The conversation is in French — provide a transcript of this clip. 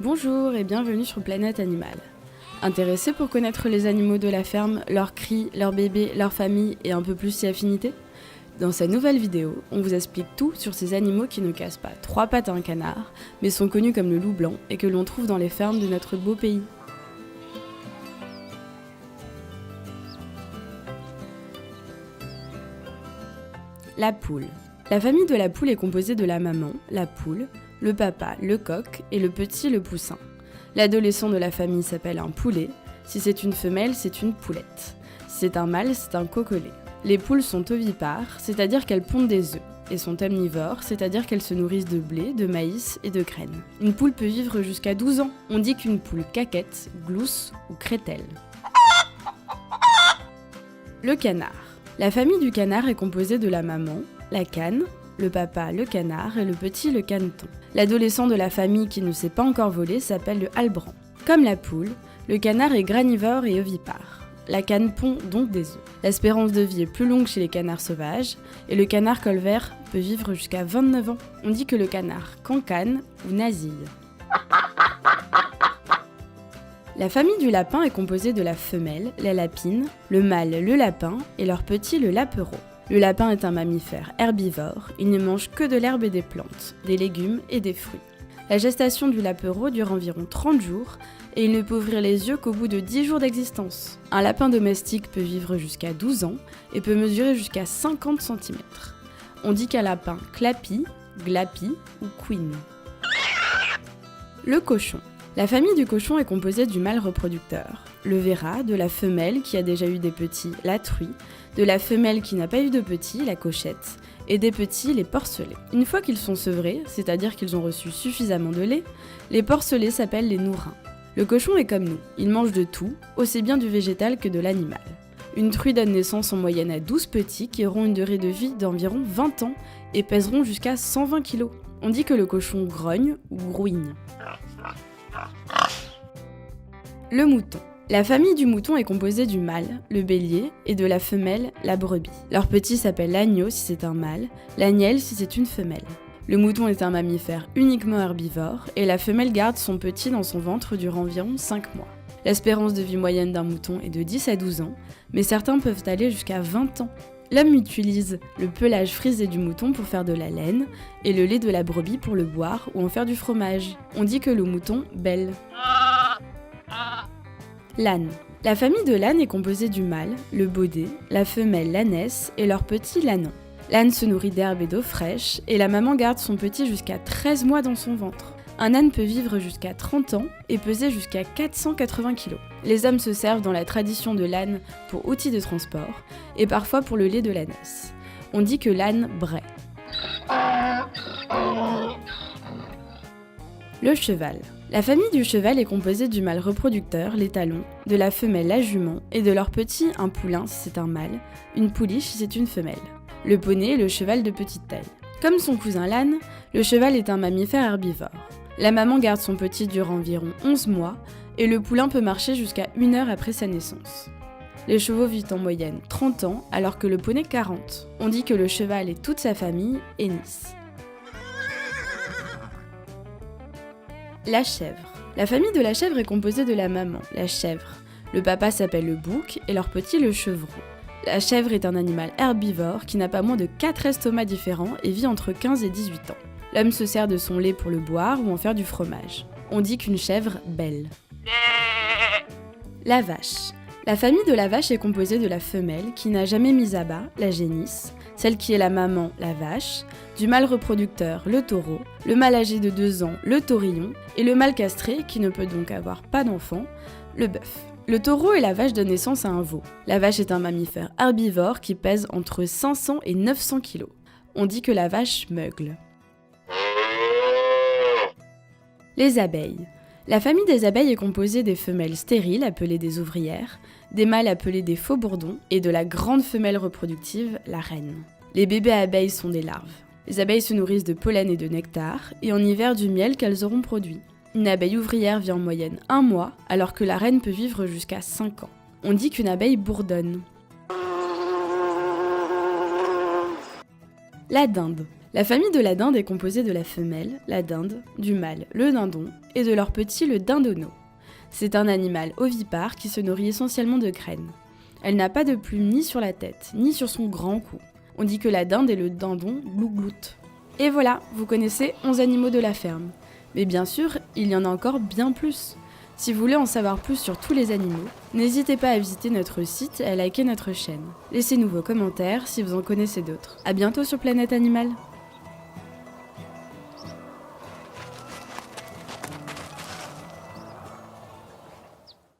Bonjour et bienvenue sur Planète Animale. Intéressé pour connaître les animaux de la ferme, leurs cris, leurs bébés, leurs familles et un peu plus si affinités ? Dans cette nouvelle vidéo, on vous explique tout sur ces animaux qui ne cassent pas 3 pattes à un canard, mais sont connus comme le loup blanc et que l'on trouve dans les fermes de notre beau pays. La poule. La famille de la poule est composée de la maman, la poule, le papa, le coq et le petit, le poussin. L'adolescent de la famille s'appelle un poulet. Si c'est une femelle, c'est une poulette. Si c'est un mâle, c'est un coquelet. Les poules sont ovipares, c'est-à-dire qu'elles pondent des œufs, et sont omnivores, c'est-à-dire qu'elles se nourrissent de blé, de maïs et de graines. Une poule peut vivre jusqu'à 12 ans. On dit qu'une poule caquette, glousse ou crételle. Le canard. La famille du canard est composée de la maman, la cane, le papa, le canard et le petit, le caneton. L'adolescent de la famille qui ne sait pas encore voler s'appelle le halbrand. Comme la poule, le canard est granivore et ovipare. La cane pond donc des œufs. L'espérance de vie est plus longue chez les canards sauvages et le canard colvert peut vivre jusqu'à 29 ans. On dit que le canard cancane ou nasille. La famille du lapin est composée de la femelle, la lapine, le mâle, le lapin et leur petit, le lapereau. Le lapin est un mammifère herbivore, il ne mange que de l'herbe et des plantes, des légumes et des fruits. La gestation du lapereau dure environ 30 jours et il ne peut ouvrir les yeux qu'au bout de 10 jours d'existence. Un lapin domestique peut vivre jusqu'à 12 ans et peut mesurer jusqu'à 50 cm. On dit qu'un lapin clapit, glapit ou couine. Le cochon. La famille du cochon est composée du mâle reproducteur, le verrat, de la femelle qui a déjà eu des petits, la truie, de la femelle qui n'a pas eu de petits, la cochette, et des petits, les porcelets. Une fois qu'ils sont sevrés, c'est-à-dire qu'ils ont reçu suffisamment de lait, les porcelets s'appellent les nourrins. Le cochon est comme nous, il mange de tout, aussi bien du végétal que de l'animal. Une truie donne naissance en moyenne à 12 petits qui auront une durée de vie d'environ 20 ans et pèseront jusqu'à 120 kg. On dit que le cochon grogne ou grouigne. Le mouton. La famille du mouton est composée du mâle, le bélier, et de la femelle, la brebis. Leur petit s'appelle l'agneau si c'est un mâle, l'agnelle si c'est une femelle. Le mouton est un mammifère uniquement herbivore, et la femelle garde son petit dans son ventre durant environ 5 mois. L'espérance de vie moyenne d'un mouton est de 10 à 12 ans, mais certains peuvent aller jusqu'à 20 ans. L'homme utilise le pelage frisé du mouton pour faire de la laine, et le lait de la brebis pour le boire ou en faire du fromage. On dit que le mouton bêle. L'âne. La famille de l'âne est composée du mâle, le baudet, la femelle l'ânesse et leur petit l'ânon. L'âne se nourrit d'herbe et d'eau fraîche et la maman garde son petit jusqu'à 13 mois dans son ventre. Un âne peut vivre jusqu'à 30 ans et peser jusqu'à 480 kg. Les hommes se servent dans la tradition de l'âne pour outils de transport et parfois pour le lait de l'ânesse. On dit que l'âne braie. Le cheval. La famille du cheval est composée du mâle reproducteur, l'étalon, de la femelle, la jument, et de leur petit, un poulain si c'est un mâle, une pouliche si c'est une femelle. Le poney est le cheval de petite taille. Comme son cousin l'âne, le cheval est un mammifère herbivore. La maman garde son petit durant environ 11 mois, et le poulain peut marcher jusqu'à 1 heure après sa naissance. Les chevaux vivent en moyenne 30 ans, alors que le poney 40. On dit que le cheval et toute sa famille hennissent. La chèvre. La famille de la chèvre est composée de la maman, la chèvre. Le papa s'appelle le bouc et leur petit le chevreau. La chèvre est un animal herbivore qui n'a pas moins de 4 estomacs différents et vit entre 15 et 18 ans. L'homme se sert de son lait pour le boire ou en faire du fromage. On dit qu'une chèvre bêle. La vache. La famille de la vache est composée de la femelle qui n'a jamais mis à bas, la génisse, celle qui est la maman, la vache, du mâle reproducteur, le taureau, le mâle âgé de 2 ans, le taurillon, et le mâle castré, qui ne peut donc avoir pas d'enfant, le bœuf. Le taureau et la vache donnent naissance à un veau. La vache est un mammifère herbivore qui pèse entre 500 et 900 kg. On dit que la vache meugle. Les abeilles. La famille des abeilles est composée des femelles stériles, appelées des ouvrières, des mâles appelés des faux bourdons, et de la grande femelle reproductive, la reine. Les bébés abeilles sont des larves. Les abeilles se nourrissent de pollen et de nectar, et en hiver du miel qu'elles auront produit. Une abeille ouvrière vit en moyenne 1 mois, alors que la reine peut vivre jusqu'à 5 ans. On dit qu'une abeille bourdonne. La dinde. La famille de la dinde est composée de la femelle, la dinde, du mâle, le dindon, et de leur petit, le dindonneau. C'est un animal ovipare qui se nourrit essentiellement de graines. Elle n'a pas de plumes ni sur la tête, ni sur son grand cou. On dit que la dinde et le dindon glougloutent. Et voilà, vous connaissez 11 animaux de la ferme. Mais bien sûr, il y en a encore bien plus. Si vous voulez en savoir plus sur tous les animaux, n'hésitez pas à visiter notre site et à liker notre chaîne. Laissez-nous vos commentaires si vous en connaissez d'autres. À bientôt sur Planète Animale.